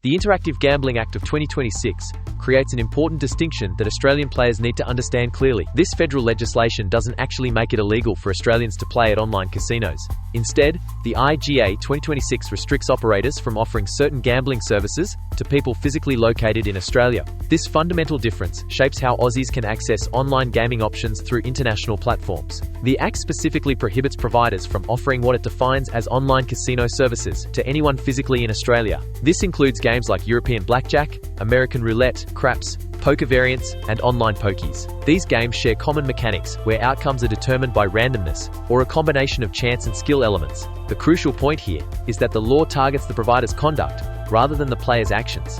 The Interactive Gambling Act of 2026 creates an important distinction that Australian players need to understand clearly. This federal legislation doesn't actually make it illegal for Australians to play at online casinos. Instead, the IGA 2026 restricts operators from offering certain gambling services to people physically located in Australia. This fundamental difference shapes how Aussies can access online gaming options through international platforms. The Act specifically prohibits providers from offering what it defines as online casino services to anyone physically in Australia. This includes games like European blackjack, American roulette, craps, poker variants, and online pokies. These games share common mechanics, where outcomes are determined by randomness, or a combination of chance and skill elements. The crucial point here is that the law targets the provider's conduct, rather than the player's actions.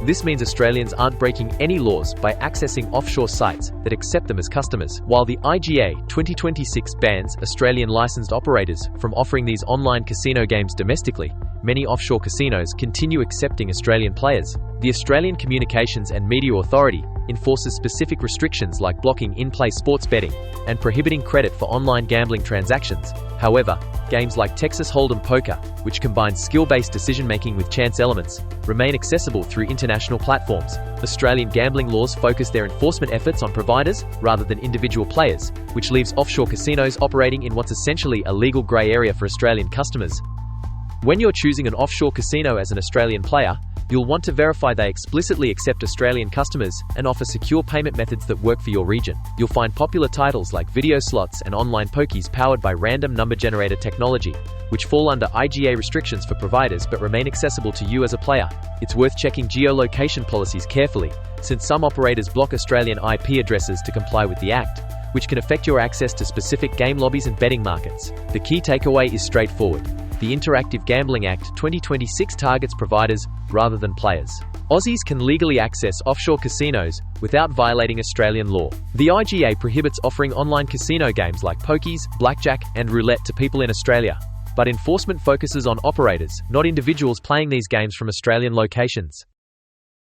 This means Australians aren't breaking any laws by accessing offshore sites that accept them as customers. While the IGA 2026 bans Australian licensed operators from offering these online casino games domestically, many offshore casinos continue accepting Australian players. The Australian Communications and Media Authority enforces specific restrictions like blocking in-play sports betting and prohibiting credit for online gambling transactions. However, games like Texas Hold'em Poker, which combines skill-based decision-making with chance elements, remain accessible through international platforms. Australian gambling laws focus their enforcement efforts on providers rather than individual players, which leaves offshore casinos operating in what's essentially a legal grey area for Australian customers. When you're choosing an offshore casino as an Australian player, you'll want to verify they explicitly accept Australian customers and offer secure payment methods that work for your region. You'll find popular titles like video slots and online pokies powered by random number generator technology, which fall under IGA restrictions for providers but remain accessible to you as a player. It's worth checking geolocation policies carefully, since some operators block Australian IP addresses to comply with the Act, which can affect your access to specific game lobbies and betting markets. The key takeaway is straightforward. The Interactive Gambling Act 2026 targets providers rather than players. Aussies can legally access offshore casinos without violating Australian law. The IGA prohibits offering online casino games like pokies, blackjack, and roulette to people in Australia, but enforcement focuses on operators, not individuals playing these games from Australian locations.